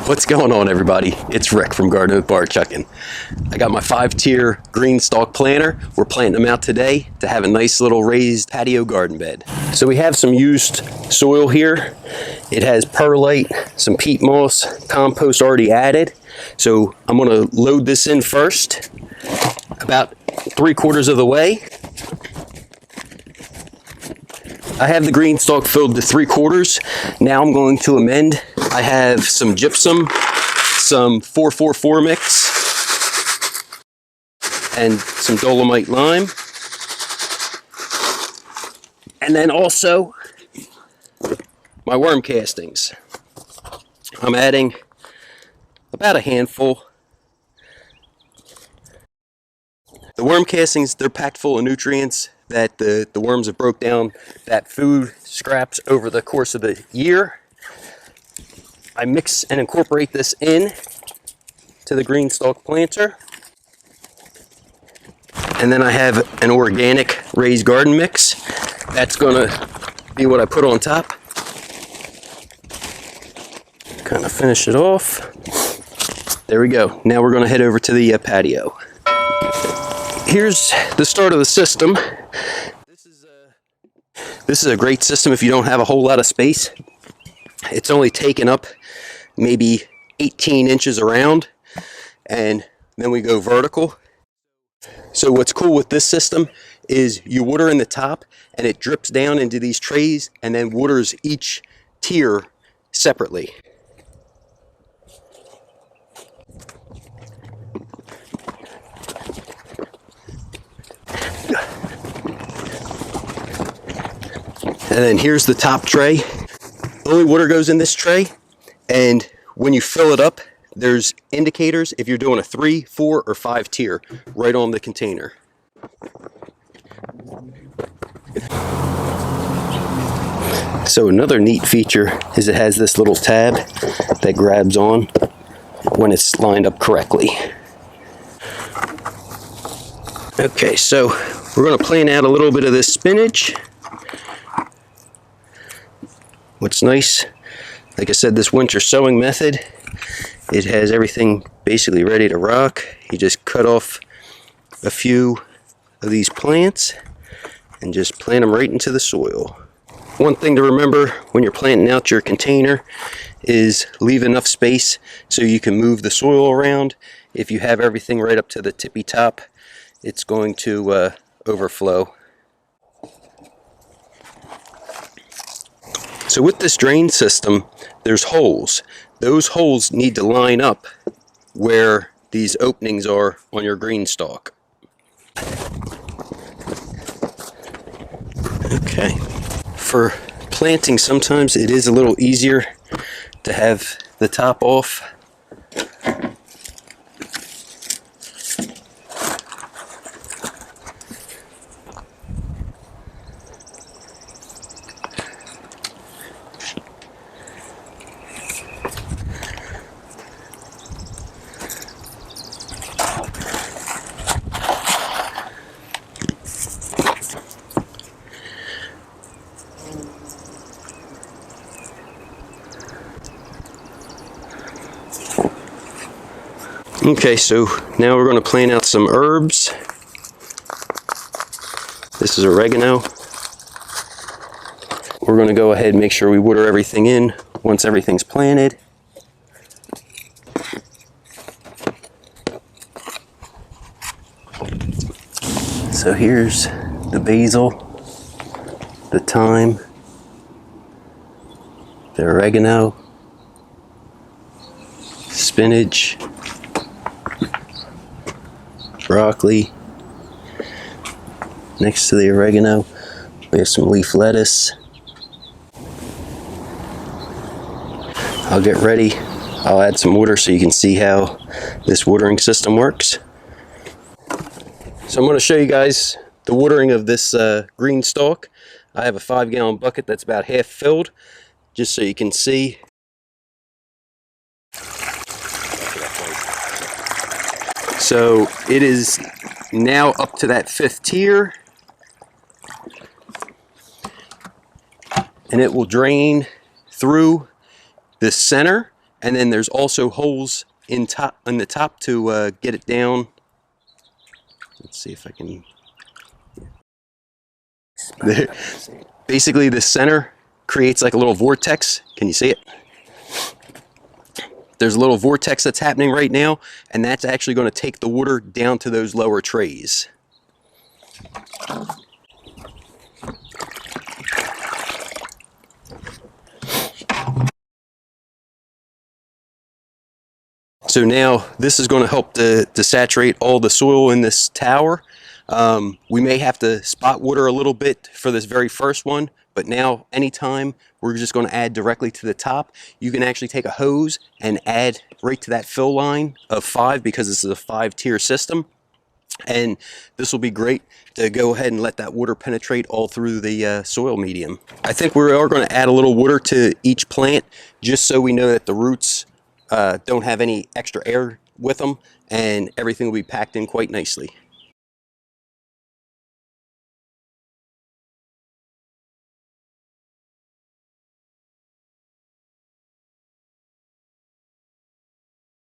What's going on, everybody? It's Rick from Garden Oak Bar Chuckin'. I got my 5-tier Greenstalk planter. We're planting them out today to have a nice little raised patio garden bed. So we have some used soil here. It has perlite, some peat moss, compost already added. So I'm gonna load this in first, about 3/4 of the way. I have the Greenstalk filled to 3/4. Now I'm going to amend. I have some gypsum, some 4-4-4 mix, and some dolomite lime. And then also my worm castings. I'm adding about a handful. The worm castings, they're packed full of nutrients that the worms have broke down that food scraps over the course of the year. I mix and incorporate this in to the Greenstalk planter. And then I have an organic raised garden mix. That's gonna be what I put on top. Kind of finish it off. There we go. Now we're gonna head over to the patio. Here's the start of the system. This is a great system if you don't have a whole lot of space. It's only taken up maybe 18 inches around, and then we go vertical. So what's cool with this system is you water in the top and it drips down into these trays and then waters each tier separately. And then here's the top tray. Only water goes in this tray, and when you fill it up, there's indicators if you're doing a 3, 4, or 5 tier right on the container. So another neat feature is it has this little tab that grabs on when it's lined up correctly. Okay, so we're going to plan out a little bit of this spinach. What's nice, like I said, this winter sowing method, it has everything basically ready to rock. You just cut off a few of these plants and just plant them right into the soil. One thing to remember when you're planting out your container is leave enough space so you can move the soil around. If you have everything right up to the tippy top, it's going to overflow. So with this drain system, there's holes. Those holes need to line up where these openings are on your Greenstalk. Okay. For planting, sometimes it is a little easier to have the top off. Okay, so now we're going to plant out some herbs. This is oregano. We're going to go ahead and make sure we water everything in once everything's planted. So here's the basil, the thyme, the oregano, spinach, broccoli. Next to the oregano, we have some leaf lettuce. I'll get ready. I'll add some water so you can see how this watering system works. So I'm going to show you guys the watering of this Greenstalk. I have a 5-gallon bucket that's about half filled, just so you can see. So it is now up to that 5th tier, and it will drain through the center And then there's also holes in the top to get it down. Let's see if I can. Basically, the center creates like a little vortex. Can you see it? There's a little vortex that's happening right now, and that's actually going to take the water down to those lower trays. So now this is going to help to saturate all the soil in this tower. We may have to spot water a little bit for this very first one, but now anytime we're just going to add directly to the top. You can actually take a hose and add right to that fill line of 5, because this is a 5-tier system. And this will be great to go ahead and let that water penetrate all through the soil medium. I think we are going to add a little water to each plant, just so we know that the roots don't have any extra air with them, and everything will be packed in quite nicely.